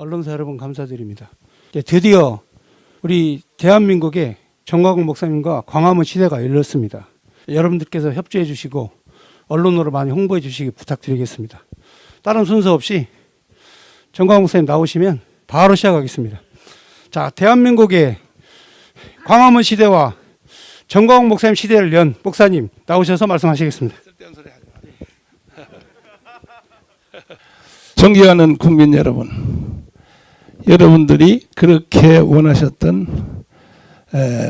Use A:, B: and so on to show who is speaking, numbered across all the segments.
A: 언론사 여러분 감사드립니다. 드디어 우리 대한민국의 정광훈 목사님과 광화문 시대가 열렸습니다. 여러분들께서 협조해 주시고 언론으로 많이 홍보해 주시기 부탁드리겠습니다. 다른 순서 없이 정광훈 목사님 나오시면 바로 시작하겠습니다. 자, 대한민국의 광화문 시대와 정광훈 목사님 시대를 연 목사님 나오셔서 말씀하시겠습니다.
B: 존경하는 국민 여러분, 여러분들이 그렇게 원하셨던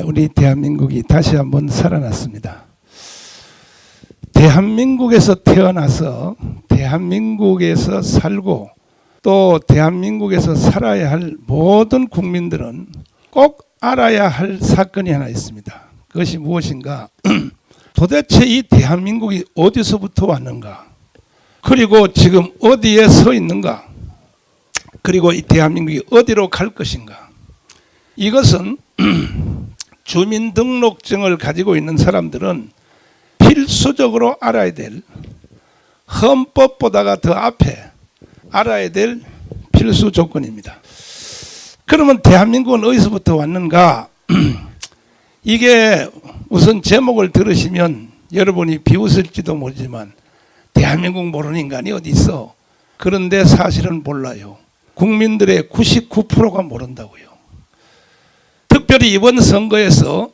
B: 우리 대한민국이 다시 한번 살아났습니다. 대한민국에서 태어나서 대한민국에서 살고 또 대한민국에서 살아야 할 모든 국민들은 꼭 알아야 할 사건이 하나 있습니다. 그것이 무엇인가? 도대체 이 대한민국이 어디서부터 왔는가? 그리고 지금 어디에 서 있는가? 그리고 이 대한민국이 어디로 갈 것인가? 이것은 주민등록증을 가지고 있는 사람들은 필수적으로 알아야 될, 헌법보다가 더 앞에 알아야 될 필수 조건입니다. 그러면 대한민국은 어디서부터 왔는가? 이게 우선 제목을 들으시면 여러분이 비웃을지도 모르지만 대한민국 모르는 인간이 어디 있어? 그런데 사실은 몰라요. 국민들의 99%가 모른다고요. 특별히 이번 선거에서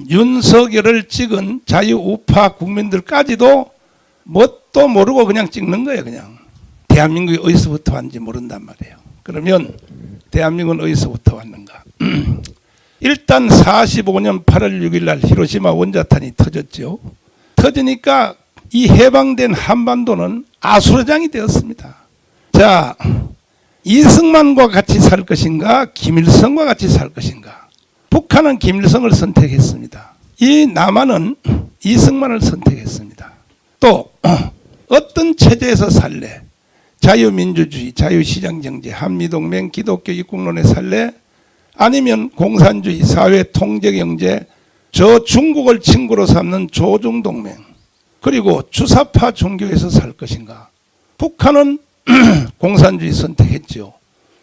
B: 윤석열을 찍은 자유우파 국민들까지도 뭣도 모르고 그냥 찍는 거예요. 그냥 대한민국이 어디서부터 왔는지 모른단 말이에요. 그러면 대한민국은 어디서부터 왔는가? 일단 45년 8월 6일 날 히로시마 원자탄이 터졌죠. 터지니까 이 해방된 한반도는 아수라장이 되었습니다. 자, 이승만과 같이 살 것인가, 김일성과 같이 살 것인가? 북한은 김일성을 선택했습니다. 이 남한은 이승만을 선택했습니다. 또 어떤 체제에서 살래? 자유민주주의, 자유시장경제, 한미동맹, 기독교 입국론에 살래? 아니면 공산주의, 사회통제경제, 저 중국을 친구로 삼는 조중동맹, 그리고 주사파 종교에서 살 것인가? 북한은 공산주의 선택했죠.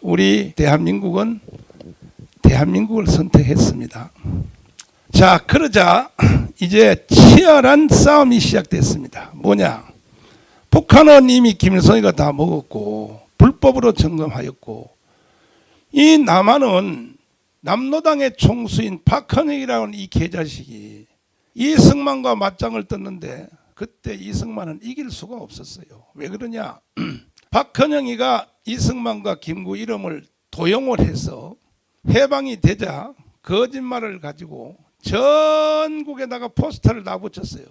B: 우리 대한민국은 대한민국을 선택했습니다. 자, 그러자 이제 치열한 싸움이 시작됐습니다. 뭐냐? 북한은 이미 김일성이가 다 먹었고 불법으로 점검하였고, 이 남한은 남로당의 총수인 박헌영이라는 이 개자식이 이승만과 맞짱을 떴는데 그때 이승만은 이길 수가 없었어요. 왜 그러냐? 박헌영이가 이승만과 김구 이름을 도용을 해서 해방이 되자 거짓말을 가지고 전국에다가 포스터를 다 붙였어요.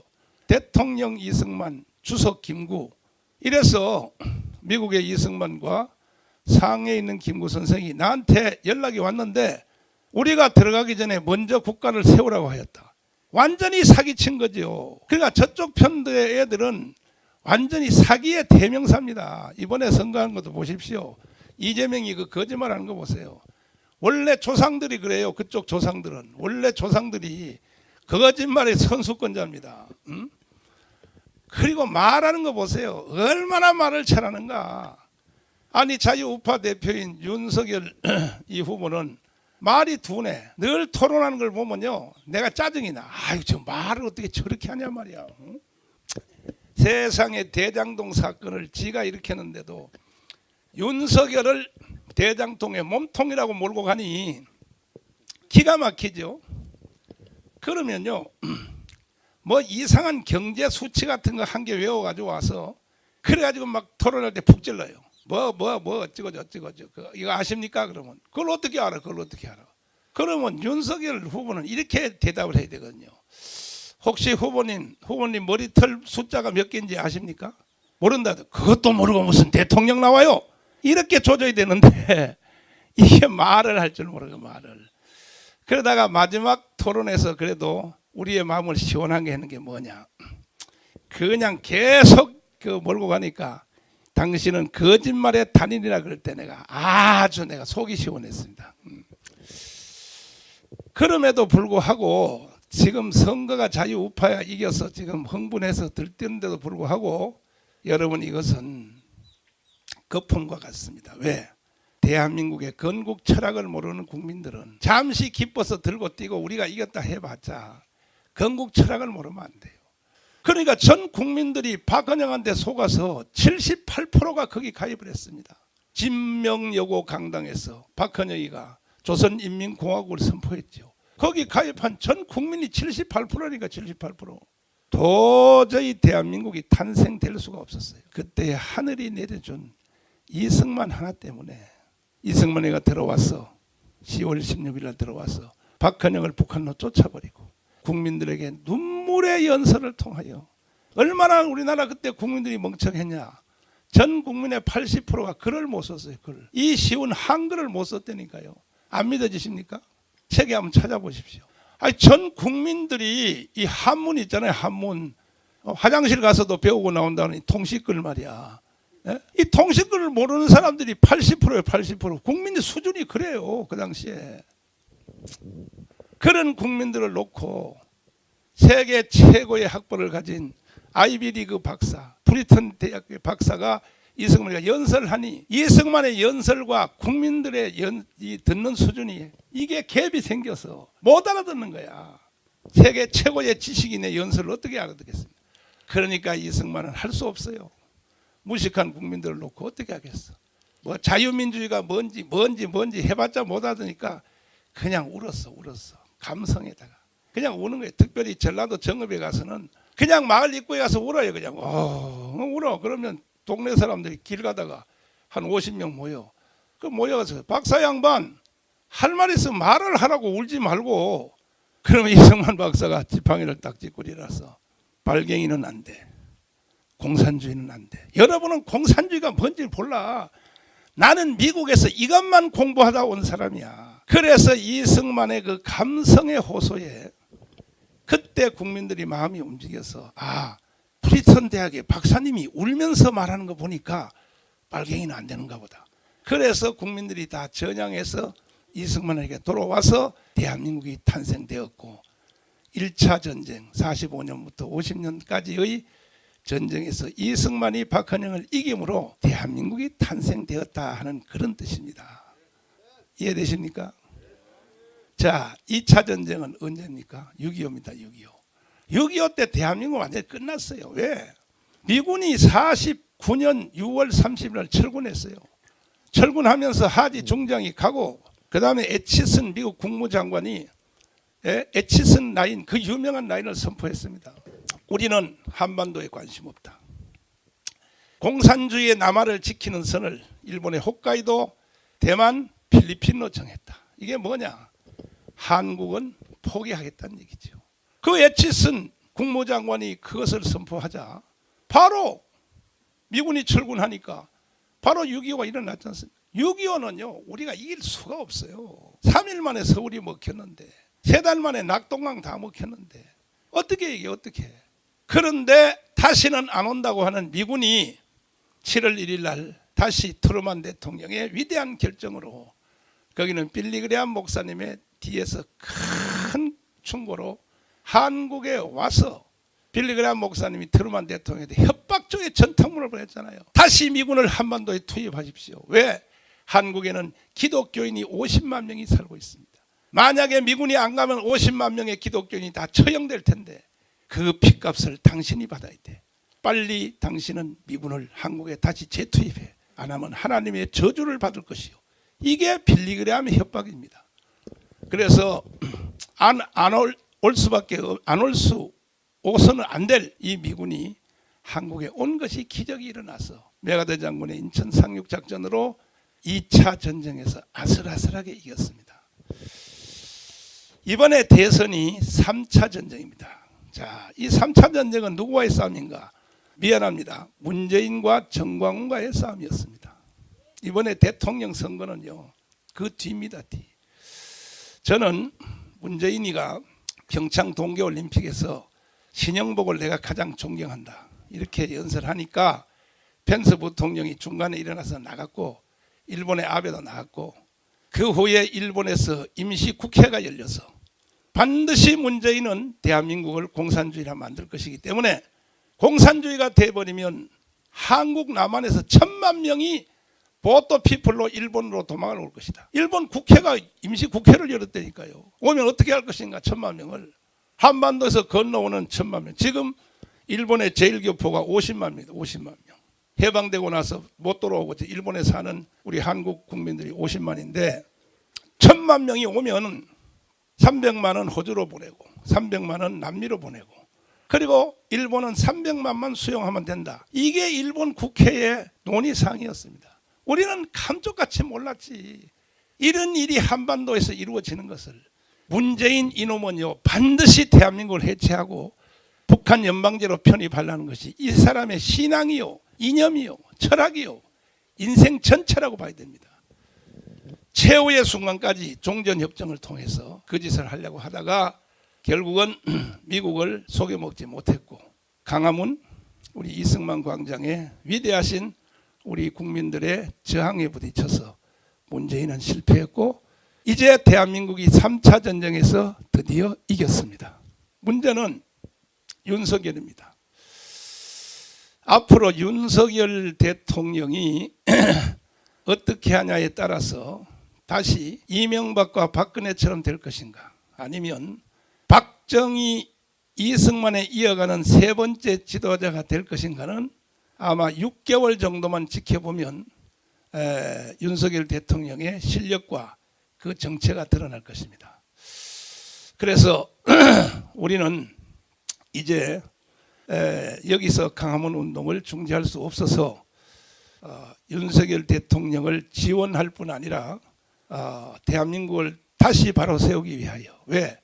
B: 대통령 이승만, 주석 김구. 이래서 미국의 이승만과 상해에 있는 김구 선생이 나한테 연락이 왔는데 우리가 들어가기 전에 먼저 국가를 세우라고 하였다. 완전히 사기친 거죠. 그러니까 저쪽 편의 애들은 완전히 사기의 대명사입니다. 이번에 선거한 것도 보십시오. 이재명이 그 거짓말하는 거 보세요. 원래 조상들이 그래요. 그쪽 조상들은 원래 조상들이 거짓말의 선수권자입니다. 그리고 말하는 거 보세요. 얼마나 말을 잘하는가. 아니, 자유우파 대표인 윤석열 이 후보는 말이 둔해. 늘 토론하는 걸 보면요, 내가 짜증이 나. 아유, 저 말을 어떻게 저렇게 하냐 말이야. 세상에 대장동 사건을 지가 일으켰는데도 윤석열을 대장동의 몸통이라고 몰고 가니 기가 막히죠. 그러면요, 뭐 이상한 경제 수치 같은 거 한 개 외워가지고 와서 그래가지고 막 토론할 때 푹 찔러요. 뭐 어쩌고저쩌고 이거 아십니까? 그러면 그걸 어떻게 알아? 그러면 윤석열 후보는 이렇게 대답을 해야 되거든요. 혹시 후보님 머리털 숫자가 몇 개인지 아십니까? 모른다. 그것도 모르고 무슨 대통령 나와요? 이렇게 조져야 되는데 이게 말을 할 줄 모르고 말을. 그러다가 마지막 토론에서 그래도 우리의 마음을 시원하게 하는 게 뭐냐? 그냥 계속 몰고 가니까 당신은 거짓말의 단인이라 그럴 때 내가 속이 시원했습니다. 그럼에도 불구하고 지금 선거가 자유우파가 이겨서 지금 흥분해서 들뛰는데도 불구하고 여러분, 이것은 거품과 같습니다. 왜? 대한민국의 건국 철학을 모르는 국민들은 잠시 기뻐서 들고 뛰고 우리가 이겼다 해봤자 건국 철학을 모르면 안 돼요. 그러니까 전 국민들이 박헌영한테 속아서 78%가 거기 가입을 했습니다. 진명여고 강당에서 박헌영이가 조선인민공화국을 선포했죠. 거기 가입한 전 국민이 78%니까 78%. 도저히 대한민국이 탄생될 수가 없었어요. 그때 하늘이 내려준 이승만 하나 때문에 이승만이가 들어와서 10월 16일 날 들어와서 박헌영을 북한로 쫓아버리고 국민들에게 눈물의 연설을 통하여 얼마나 우리나라 그때 국민들이 멍청했냐. 전 국민의 80%가 글을 못 썼어요. 글. 이 쉬운 한글을 못 썼다니까요. 안 믿어지십니까? 책에 한번 찾아보십시오. 아니, 전 국민들이 이 한문 있잖아요. 한문. 화장실 가서도 배우고 나온다는 이 통시글 말이야. 예? 이 통시글을 모르는 사람들이 80%예요. 80%. 국민의 수준이 그래요. 그 당시에. 그런 국민들을 놓고 세계 최고의 학벌을 가진 아이비리그 박사, 프리턴 대학의 박사가 이승만이가 연설하니 이승만의 연설과 국민들의 이 듣는 수준이 이게 갭이 생겨서 못 알아듣는 거야. 세계 최고의 지식인의 연설을 어떻게 알아듣겠습니까? 그러니까 이승만은 할 수 없어요. 무식한 국민들을 놓고 어떻게 하겠어. 뭐 자유민주주의가 뭔지 해봤자 못 알아듣니까 그냥 울었어. 감성에다가 그냥 우는 거예요. 특별히 전라도 정읍에 가서는 그냥 마을 입구에 가서 울어요. 그냥 울어. 그러면 동네 사람들이 길 가다가 한 50명 모여. 그 모여서 박사 양반 할 말 있으면 말을 하라고 울지 말고. 그러면 이승만 박사가 지팡이를 딱 짚고 일어나서 발갱이는 안 돼. 공산주의는 안 돼. 여러분은 공산주의가 뭔지 몰라. 나는 미국에서 이것만 공부하다 온 사람이야. 그래서 이승만의 그 감성의 호소에 그때 국민들이 마음이 움직여서 프리턴 대학의 박사님이 울면서 말하는 거 보니까 빨갱이는 안 되는가 보다. 그래서 국민들이 다 전향해서 이승만에게 돌아와서 대한민국이 탄생되었고 1차 전쟁 45년부터 50년까지의 전쟁에서 이승만이 박헌영을 이김으로 대한민국이 탄생되었다 하는 그런 뜻입니다. 이해되십니까? 자, 2차 전쟁은 언제입니까? 6.25입니다. 6.25. 6.25 때 대한민국 완전히 끝났어요. 왜? 미군이 49년 6월 30일 날 철군했어요. 철군하면서 하지 중장이 가고 그 다음에 에치슨 미국 국무장관이 에치슨 라인, 그 유명한 라인을 선포했습니다. 우리는 한반도에 관심 없다. 공산주의의 남하를 지키는 선을 일본의 홋카이도, 대만, 필리핀으로 정했다. 이게 뭐냐? 한국은 포기하겠다는 얘기죠. 그 에치슨 국무장관이 그것을 선포하자 바로 미군이 철군하니까 바로 6.25가 일어났지 않습니까? 6.25는요 우리가 이길 수가 없어요. 3일 만에 서울이 먹혔는데 3달 만에 낙동강 다 먹혔는데 어떻게 이게 어떻게. 그런데 다시는 안 온다고 하는 미군이 7월 1일 날 다시 트루만 대통령의 위대한 결정으로 거기는 빌리그레암 목사님의 뒤에서 큰 충고로 한국에 와서 빌리그레암 목사님이 트루만 대통령한테 협박적인 전통문을 보냈잖아요. 다시 미군을 한반도에 투입하십시오. 왜? 한국에는 기독교인이 50만 명이 살고 있습니다. 만약에 미군이 안 가면 50만 명의 기독교인이 다 처형될 텐데 그 핏값을 당신이 받아야 돼. 빨리 당신은 미군을 한국에 다시 재투입해. 안 하면 하나님의 저주를 받을 것이요. 이게 빌리그레암의 협박입니다. 그래서 안 올 수 오서는 안 될 이 미군이 한국에 온 것이 기적이 일어나서 메가더 장군의 인천 상륙 작전으로 2차 전쟁에서 아슬아슬하게 이겼습니다. 이번에 대선이 3차 전쟁입니다. 자, 이 3차 전쟁은 누구와의 싸움인가? 미안합니다. 문재인과 정광훈과의 싸움이었습니다. 이번에 대통령 선거는요, 그 뒤입니다, 뒤. 저는 문재인이가 평창 동계올림픽에서 신영복을 내가 가장 존경한다. 이렇게 연설하니까 펜스 부통령이 중간에 일어나서 나갔고 일본의 아베도 나갔고 그 후에 일본에서 임시국회가 열려서 반드시 문재인은 대한민국을 공산주의라 만들 것이기 때문에 공산주의가 돼버리면 한국 남한에서 1000만 명이 보또 피플로 일본으로 도망을 올 것이다. 일본 국회가 임시 국회를 열었다니까요. 오면 어떻게 할 것인가. 1,000만 명을. 한반도에서 건너오는 1,000만 명. 지금 일본의 제1교포가 50만 명입니다. 50만 명. 해방되고 나서 못 돌아오고 일본에 사는 우리 한국 국민들이 50만인데 1,000만 명이 오면 300만은 호주로 보내고 300만은 남미로 보내고 그리고 일본은 300만만 수용하면 된다. 이게 일본 국회의 논의사항이었습니다. 우리는 감쪽같이 몰랐지. 이런 일이 한반도에서 이루어지는 것을. 문재인 이놈은요 반드시 대한민국을 해체하고 북한 연방제로 편입하려는 것이 이 사람의 신앙이요 이념이요 철학이요 인생 전체라고 봐야 됩니다. 최후의 순간까지 종전협정을 통해서 그 짓을 하려고 하다가 결국은 미국을 속여먹지 못했고 광화문 우리 이승만 광장에 위대하신 우리 국민들의 저항에 부딪혀서 문재인은 실패했고 이제 대한민국이 3차 전쟁에서 드디어 이겼습니다. 문제는 윤석열입니다. 앞으로 윤석열 대통령이 어떻게 하냐에 따라서 다시 이명박과 박근혜처럼 될 것인가 아니면 박정희 이승만에 이어가는 세 번째 지도자가 될 것인가는 아마 6개월 정도만 지켜보면 윤석열 대통령의 실력과 그 정체가 드러날 것입니다. 그래서 우리는 이제 여기서 광화문 운동을 중지할 수 없어서 윤석열 대통령을 지원할 뿐 아니라 대한민국을 다시 바로 세우기 위하여 왜?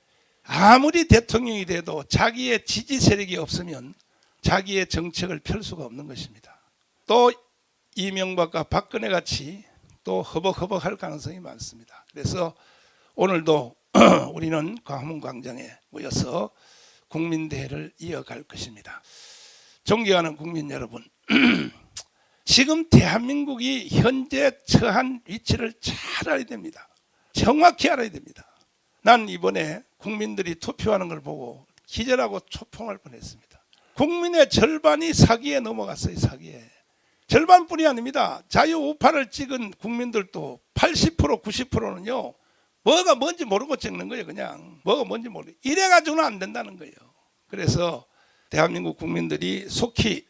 B: 아무리 대통령이 돼도 자기의 지지 세력이 없으면 자기의 정책을 펼 수가 없는 것입니다. 또 이명박과 박근혜 같이 또 허벅허벅할 가능성이 많습니다. 그래서 오늘도 우리는 광화문 광장에 모여서 국민대회를 이어갈 것입니다. 존경하는 국민 여러분, 지금 대한민국이 현재 처한 위치를 잘 알아야 됩니다. 정확히 알아야 됩니다. 난 이번에 국민들이 투표하는 걸 보고 기절하고 초풍할 뻔했습니다. 국민의 절반이 사기에 넘어갔어요. 사기에. 절반뿐이 아닙니다. 자유우파를 찍은 국민들도 80% 90%는요. 뭐가 뭔지 모르고 찍는 거예요. 그냥 뭐가 뭔지 모르고. 이래가지고는 안 된다는 거예요. 그래서 대한민국 국민들이 속히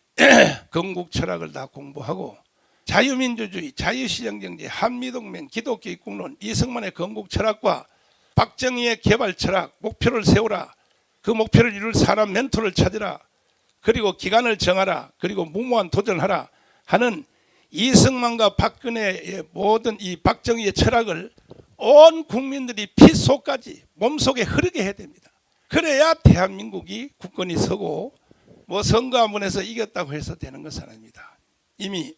B: 건국 철학을 다 공부하고 자유민주주의, 자유시장경제, 한미동맹, 기독교 입국론, 이승만의 건국 철학과 박정희의 개발 철학, 목표를 세우라. 그 목표를 이룰 사람 멘토를 찾으라. 그리고 기간을 정하라. 그리고 무모한 도전하라 하는 이승만과 박근혜의 모든 이 박정희의 철학을 온 국민들이 피속까지 몸속에 흐르게 해야 됩니다. 그래야 대한민국이 굳건히 서고 뭐 선거 한 번에서 이겼다고 해서 되는 것은 아닙니다. 이미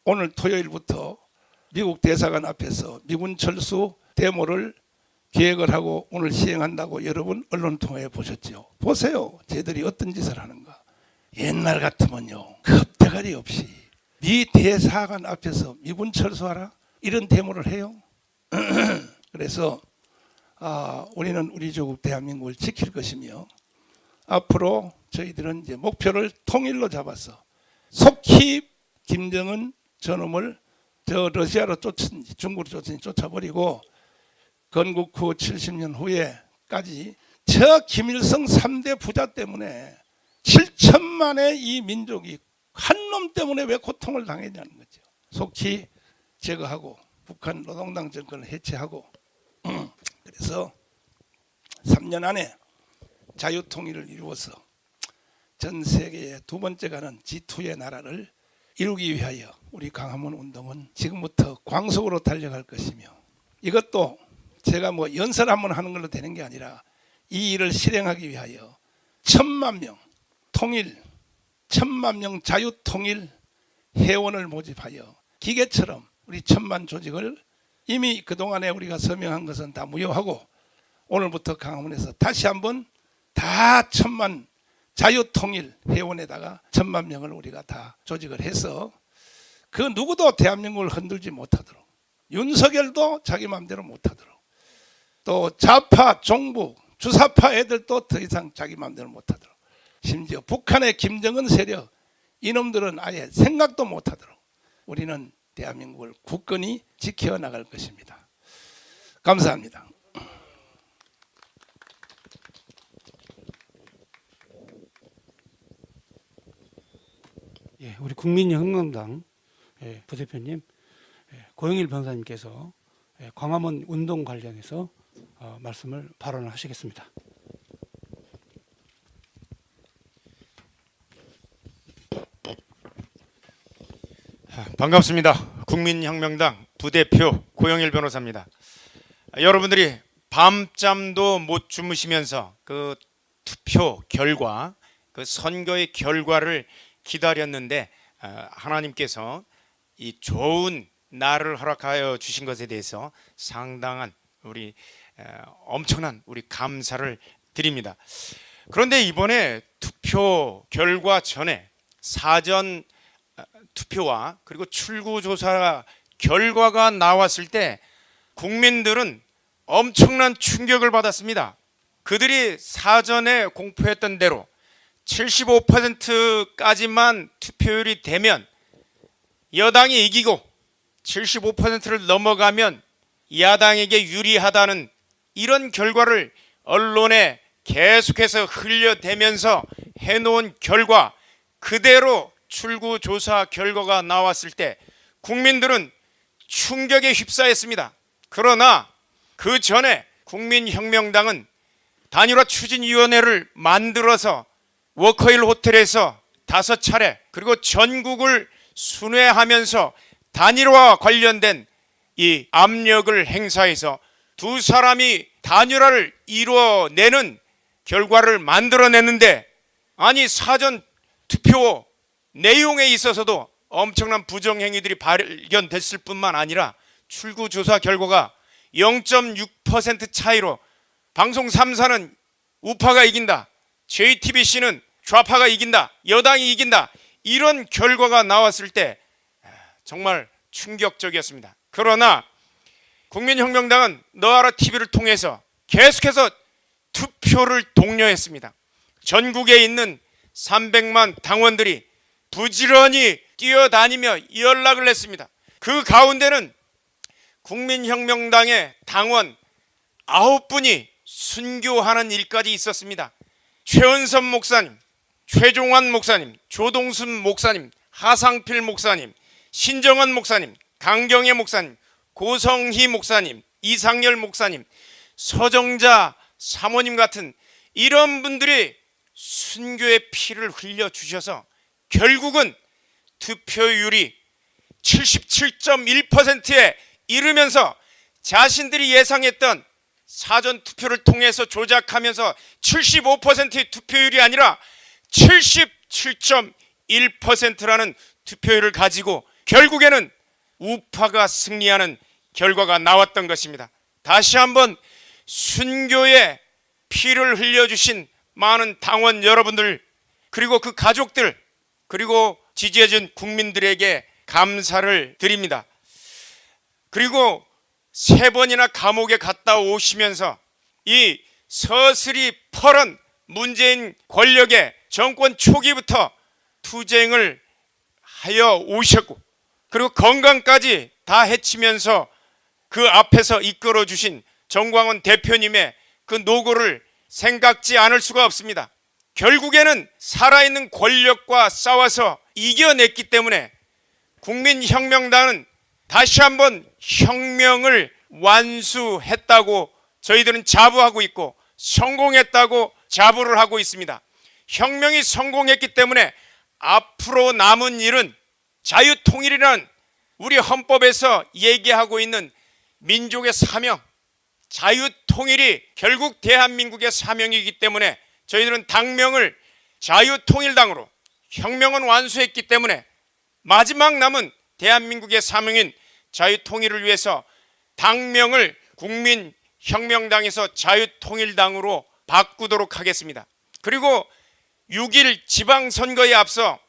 B: 오늘 토요일부터 미국 대사관 앞에서 미군 철수 데모를 계획을 하고 오늘 시행한다고 여러분 언론 통해 보셨죠. 보세요. 쟤들이 어떤 짓을 하는가. 옛날 같으면요. 겁대가리 없이 미 대사관 앞에서 미군 철수하라 이런 데모를 해요. 그래서 우리는 우리 조국 대한민국을 지킬 것이며 앞으로 저희들은 이제 목표를 통일로 잡아서 속히 김정은 저놈을 저 러시아로 쫓은지 중국으로 쫓은지 쫓아버리고 건국 후 70년 후에까지 저 김일성 3대 부자 때문에 7천만의 이 민족이 한 놈 때문에 왜 고통을 당했냐는 거죠. 속히 제거하고 북한 노동당 정권을 해체하고 그래서 3년 안에 자유통일을 이루어서 전 세계의 두 번째 가는 G2의 나라를 이루기 위하여 우리 광화문 운동은 지금부터 광속으로 달려갈 것이며 이것도 제가 뭐 연설 한번 하는 걸로 되는 게 아니라 이 일을 실행하기 위하여 1,000만 명 통일, 1,000만 명 자유통일 회원을 모집하여 기계처럼 우리 1,000만 조직을 이미 그동안에 우리가 서명한 것은 다 무효하고 오늘부터 광화문에서 다시 한번 다 1,000만 자유통일 회원에다가 1,000만 명을 우리가 다 조직을 해서 그 누구도 대한민국을 흔들지 못하도록 윤석열도 자기 마음대로 못하도록 또 좌파 종북 주사파 애들도 더 이상 자기 마음대로 못하도록 심지어 북한의 김정은 세력 이놈들은 아예 생각도 못하도록 우리는 대한민국을 굳건히 지켜나갈 것입니다. 감사합니다.
A: 예, 우리 국민혁명당 부대표님, 고영일 변호사님께서 광화문 운동 관련해서 말씀을 발언을 하시겠습니다.
C: 반갑습니다. 국민혁명당 부대표 고영일 변호사입니다. 여러분들이 밤잠도 못 주무시면서 그 투표 결과, 그 선거의 결과를 기다렸는데 하나님께서 이 좋은 날을 허락하여 주신 것에 대해서 상당한 우리 엄청난 우리 감사를 드립니다. 그런데 이번에 투표 결과 전에 사전 투표와 그리고 출구조사 결과가 나왔을 때 국민들은 엄청난 충격을 받았습니다. 그들이 사전에 공표했던 대로 75%까지만 투표율이 되면 여당이 이기고 75%를 넘어가면 야당에게 유리하다는 이런 결과를 언론에 계속해서 흘려대면서 해놓은 결과 그대로 출구조사 결과가 나왔을 때 국민들은 충격에 휩싸였습니다. 그러나 그 전에 국민혁명당은 단일화 추진위원회를 만들어서 워커힐 호텔에서 5차례 그리고 전국을 순회하면서 단일화와 관련된 이 압력을 행사해서 두 사람이 단일화를 이루어내는 결과를 만들어냈는데, 아니 사전 투표 내용에 있어서도 엄청난 부정행위들이 발견됐을 뿐만 아니라 출구조사 결과가 0.6% 차이로 방송 3사는 우파가 이긴다, JTBC는 좌파가 이긴다, 여당이 이긴다, 이런 결과가 나왔을 때 정말 충격적이었습니다. 그러나 국민혁명당은 너아라 TV를 통해서 계속해서 투표를 독려했습니다. 전국에 있는 300만 당원들이 부지런히 뛰어다니며 연락을 했습니다. 그 가운데는 국민혁명당의 당원 9분이 순교하는 일까지 있었습니다. 최은선 목사님, 최종환 목사님, 조동순 목사님, 하상필 목사님, 신정원 목사님, 강경애 목사님, 고성희 목사님, 이상열 목사님, 서정자 사모님 같은 이런 분들이 순교의 피를 흘려주셔서 결국은 투표율이 77.1%에 이르면서 자신들이 예상했던 사전투표를 통해서 조작하면서 75%의 투표율이 아니라 77.1%라는 투표율을 가지고 결국에는 우파가 승리하는 결과가 나왔던 것입니다. 다시 한번 순교의 피를 흘려주신 많은 당원 여러분들, 그리고 그 가족들, 그리고 지지해준 국민들에게 감사를 드립니다. 그리고 3번이나 감옥에 갔다 오시면서 이 서슬이 펄은 문재인 권력의 정권 초기부터 투쟁을 하여 오셨고, 그리고 건강까지 다 해치면서 그 앞에서 이끌어 주신 정광훈 대표님의 그 노고를 생각지 않을 수가 없습니다. 결국에는 살아있는 권력과 싸워서 이겨냈기 때문에 국민혁명당은 다시 한번 혁명을 완수했다고 저희들은 자부하고 있고 성공했다고 자부를 하고 있습니다. 혁명이 성공했기 때문에 앞으로 남은 일은 자유통일이라는 우리 헌법에서 얘기하고 있는 민족의 사명, 자유통일이 결국 대한민국의 사명이기 때문에 저희들은 당명을 자유통일당으로, 혁명은 완수했기 때문에 마지막 남은 대한민국의 사명인 자유통일을 위해서 당명을 국민혁명당에서 자유통일당으로 바꾸도록 하겠습니다. 그리고 6일 지방선거에 앞서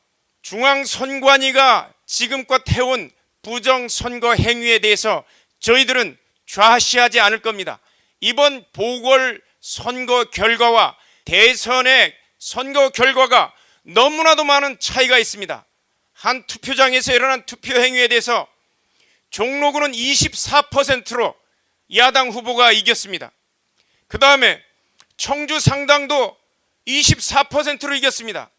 C: 중앙선관위가 지금껏 해온 부정선거 행위에 대해서 저희들은 좌시하지 않을 겁니다. 이번 보궐선거 결과와 대선의 선거 결과가 너무나도 많은 차이가 있습니다. 한 투표장에서 일어난 투표 행위에 대해서 종로구는 24%로 야당 후보가 이겼습니다. 그 다음에 청주 상당도 24%로 이겼습니다.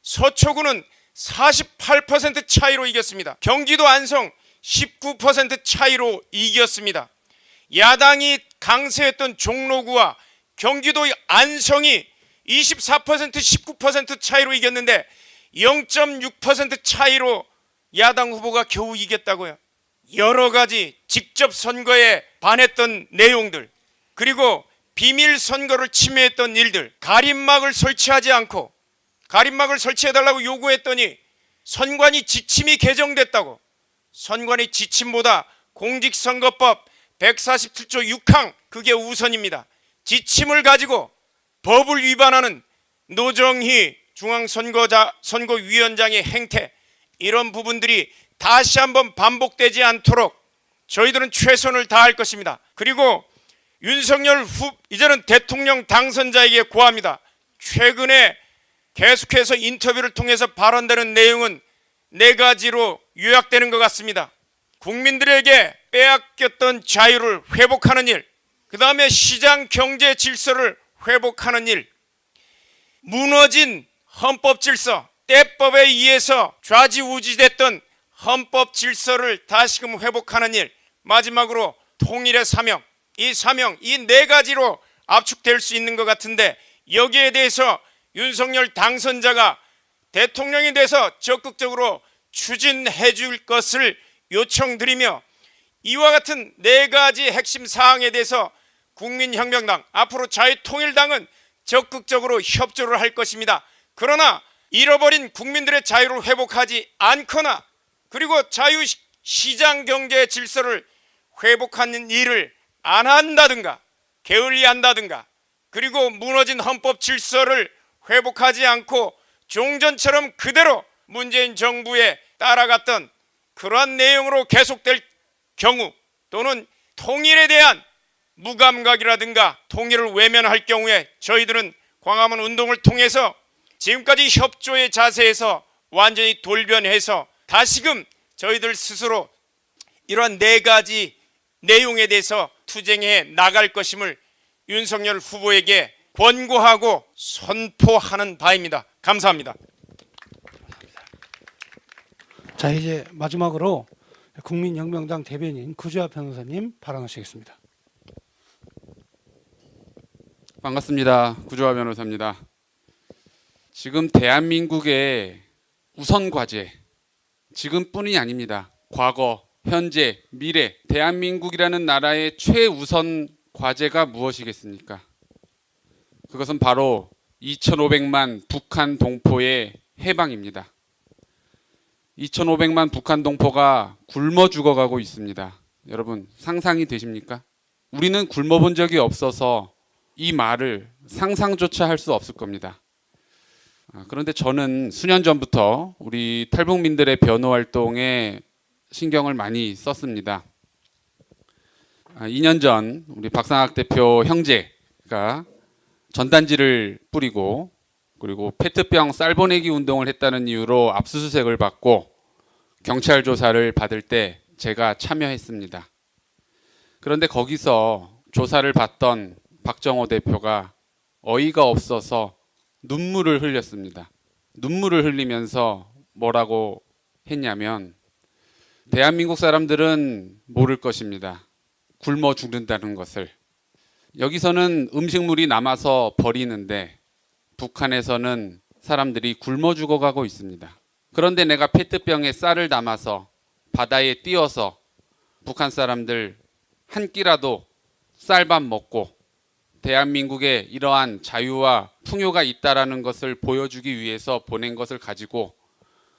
C: 서초구는 48% 차이로 이겼습니다. 경기도 안성 19% 차이로 이겼습니다. 야당이 강세했던 종로구와 경기도 안성이 24% 19% 차이로 이겼는데 0.6% 차이로 야당 후보가 겨우 이겼다고요. 여러 가지 직접 선거에 반했던 내용들, 그리고 비밀 선거를 침해했던 일들, 가림막을 설치하지 않고 가림막을 설치해달라고 요구했더니 선관위 지침이 개정됐다고. 선관위 지침보다 공직선거법 147조 6항 그게 우선입니다. 지침을 가지고 법을 위반하는 노정희 중앙선거위원장의 행태, 이런 부분들이 다시 한번 반복되지 않도록 저희들은 최선을 다할 것입니다. 그리고 윤석열 이제는 대통령 당선자에게 고합니다. 최근에 계속해서 인터뷰를 통해서 발언되는 내용은 4가지로 요약되는 것 같습니다. 국민들에게 빼앗겼던 자유를 회복하는 일, 그 다음에 시장 경제 질서를 회복하는 일, 무너진 헌법 질서, 때법에 의해서 좌지우지됐던 헌법 질서를 다시금 회복하는 일, 마지막으로 통일의 사명, 이 4가지로 압축될 수 있는 것 같은데, 여기에 대해서 윤석열 당선자가 대통령에 대해서 적극적으로 추진해 줄 것을 요청드리며, 이와 같은 4가지 핵심 사항에 대해서 국민혁명당, 앞으로 자유통일당은 적극적으로 협조를 할 것입니다. 그러나 잃어버린 국민들의 자유를 회복하지 않거나, 그리고 자유시장 경제 질서를 회복하는 일을 안 한다든가 게을리한다든가, 그리고 무너진 헌법 질서를 회복하지 않고 종전처럼 그대로 문재인 정부에 따라갔던 그러한 내용으로 계속될 경우, 또는 통일에 대한 무감각이라든가 통일을 외면할 경우에 저희들은 광화문 운동을 통해서 지금까지 협조의 자세에서 완전히 돌변해서 다시금 저희들 스스로 이러한 4가지 내용에 대해서 투쟁해 나갈 것임을 윤석열 후보에게 권고하고 선포하는 바입니다. 감사합니다.
A: 자, 이제 마지막으로 국민혁명당 대변인 구주아 변호사님 발언하시겠습니다.
D: 반갑습니다. 구조화 변호사입니다. 지금 대한민국의 우선 과제, 지금뿐이 아닙니다. 과거, 현재, 미래, 대한민국이라는 나라의 최우선 과제가 무엇이겠습니까? 그것은 바로 2,500만 북한 동포의 해방입니다. 2,500만 북한 동포가 굶어 죽어가고 있습니다. 여러분, 상상이 되십니까? 우리는 굶어본 적이 없어서 이 말을 상상조차 할 수 없을 겁니다. 그런데 저는 수년 전부터 우리 탈북민들의 변호 활동에 신경을 많이 썼습니다. 2년 전 우리 박상학 대표 형제가 전단지를 뿌리고, 그리고 페트병 쌀보내기 운동을 했다는 이유로 압수수색을 받고 경찰 조사를 받을 때 제가 참여했습니다. 그런데 거기서 조사를 받던 박정호 대표가 어이가 없어서 눈물을 흘렸습니다. 눈물을 흘리면서 뭐라고 했냐면, 대한민국 사람들은 모를 것입니다. 굶어 죽는다는 것을. 여기서는 음식물이 남아서 버리는데 북한에서는 사람들이 굶어 죽어가고 있습니다. 그런데 내가 페트병에 쌀을 담아서 바다에 띄워서 북한 사람들 한 끼라도 쌀밥 먹고 대한민국에 이러한 자유와 풍요가 있다라는 것을 보여주기 위해서 보낸 것을 가지고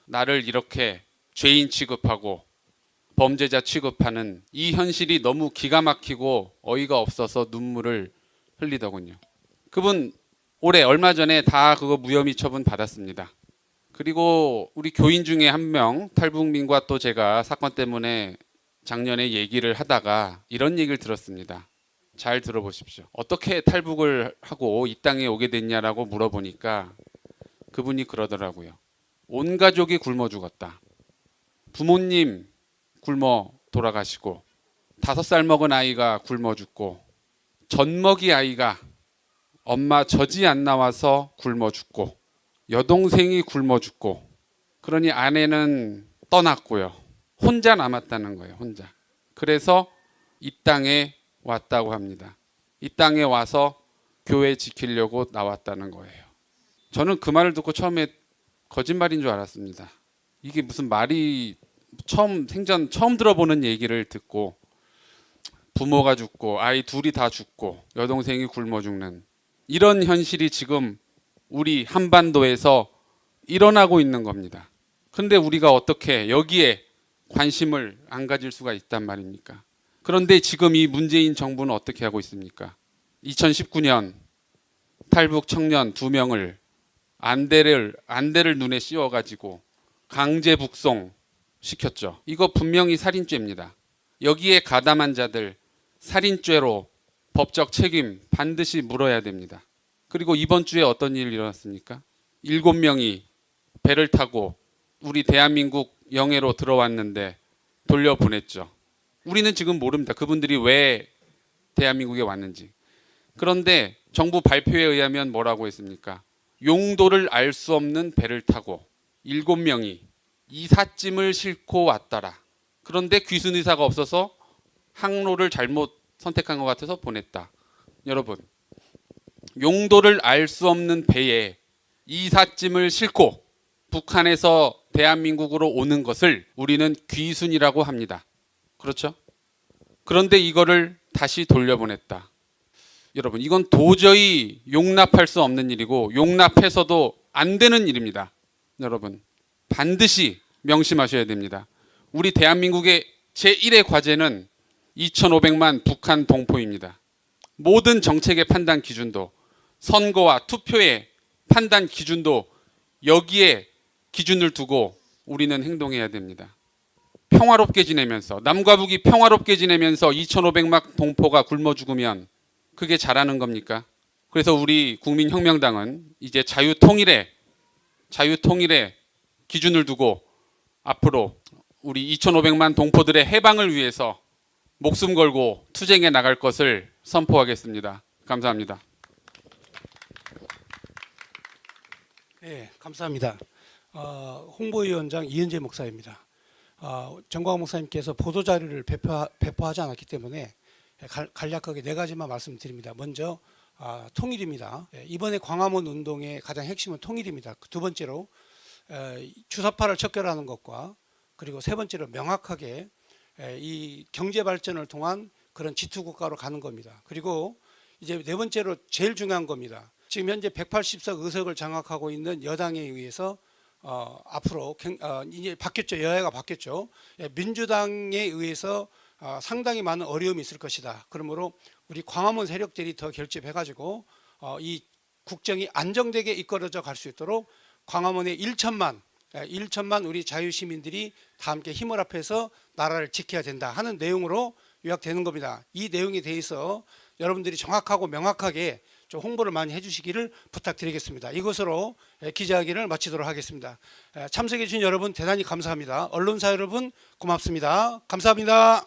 D: 나를 이렇게 죄인 취급하고 범죄자 취급하는 이 현실이 너무 기가 막히고 어이가 없어서 눈물을 흘리더군요. 그분 올해 얼마 전에 다 그거 무혐의 처분 받았습니다. 그리고 우리 교인 중에 한 명, 탈북민과 또 제가 사건 때문에 작년에 얘기를 하다가 이런 얘기를 들었습니다. 잘 들어보십시오. 어떻게 탈북을 하고 이 땅에 오게 됐냐라고 물어보니까 그분이 그러더라고요. 온 가족이 굶어 죽었다. 부모님 굶어 돌아가시고 5살 먹은 아이가 굶어 죽고 젖먹이 아이가 엄마 젖이 안 나와서 굶어 죽고 여동생이 굶어 죽고 그러니 아내는 떠났고요. 혼자 남았다는 거예요. 혼자. 그래서 이 땅에 왔다고 합니다. 이 땅에 와서 교회 지키려고 나왔다는 거예요. 저는 그 말을 듣고 처음에 거짓말인 줄 알았습니다. 이게 무슨 말이 생전 처음 들어보는 얘기를 듣고 부모가 죽고 아이 둘이 다 죽고 여동생이 굶어 죽는 이런 현실이 지금 우리 한반도에서 일어나고 있는 겁니다. 그런데 우리가 어떻게 여기에 관심을 안 가질 수가 있단 말입니까? 그런데 지금 이 문재인 정부는 어떻게 하고 있습니까? 2019년 탈북 청년 2명을 안대를 눈에 씌워가지고 강제 북송 시켰죠. 이거 분명히 살인죄입니다. 여기에 가담한 자들 살인죄로 법적 책임 반드시 물어야 됩니다. 그리고 이번 주에 어떤 일이 일어났습니까? 7명이 배를 타고 우리 대한민국 영해로 들어왔는데 돌려보냈죠. 우리는 지금 모릅니다. 그분들이 왜 대한민국에 왔는지. 그런데 정부 발표에 의하면 뭐라고 했습니까? 용도를 알 수 없는 배를 타고 7명이 이삿짐을 싣고 왔더라. 그런데 귀순 의사가 없어서 항로를 잘못 선택한 것 같아서 보냈다. 여러분, 용도를 알 수 없는 배에 이삿짐을 싣고 북한에서 대한민국으로 오는 것을 우리는 귀순이라고 합니다. 그렇죠? 그런데 이거를 다시 돌려보냈다. 여러분, 이건 도저히 용납할 수 없는 일이고 용납해서도 안 되는 일입니다. 여러분, 반드시 명심하셔야 됩니다. 우리 대한민국의 제1의 과제는 2,500만 북한 동포입니다. 모든 정책의 판단 기준도 선거와 투표의 판단 기준도 여기에 기준을 두고 우리는 행동해야 됩니다. 평화롭게 지내면서 남과 북이 평화롭게 지내면서 2,500만 동포가 굶어 죽으면 그게 잘하는 겁니까? 그래서 우리 국민혁명당은 이제 자유통일의 기준을 두고 앞으로 우리 2,500만 동포들의 해방을 위해서 목숨 걸고 투쟁해 나갈 것을 선포하겠습니다. 감사합니다.
A: 네, 감사합니다. 홍보위원장 이은재 목사입니다. 정광훈 목사님께서 보도자료를 배포하지 않았기 때문에 간략하게 4가지만 말씀드립니다. 먼저 통일입니다. 이번에 광화문 운동의 가장 핵심은 통일입니다. 두 번째로 주사파를 척결하는 것과 그리고 세 번째로 명확하게 이 경제 발전을 통한 그런 지투국가로 가는 겁니다. 그리고 이제 네 번째로 제일 중요한 겁니다. 지금 현재 180석 의석을 장악하고 있는 여당에 의해서 앞으로 이제 바뀌었죠. 여야가 바뀌었죠. 민주당에 의해서 상당히 많은 어려움이 있을 것이다. 그러므로 우리 광화문 세력들이 더 결집해가지고 이 국정이 안정되게 이끌어져 갈 수 있도록 광화문에 1천만 우리 자유시민들이 다 함께 힘을 합해서 나라를 지켜야 된다 하는 내용으로 요약되는 겁니다. 이 내용에 대해서 여러분들이 정확하고 명확하게 좀 홍보를 많이 해주시기를 부탁드리겠습니다. 이것으로 기자회견을 마치도록 하겠습니다. 참석해 주신 여러분 대단히 감사합니다. 언론사 여러분 고맙습니다. 감사합니다.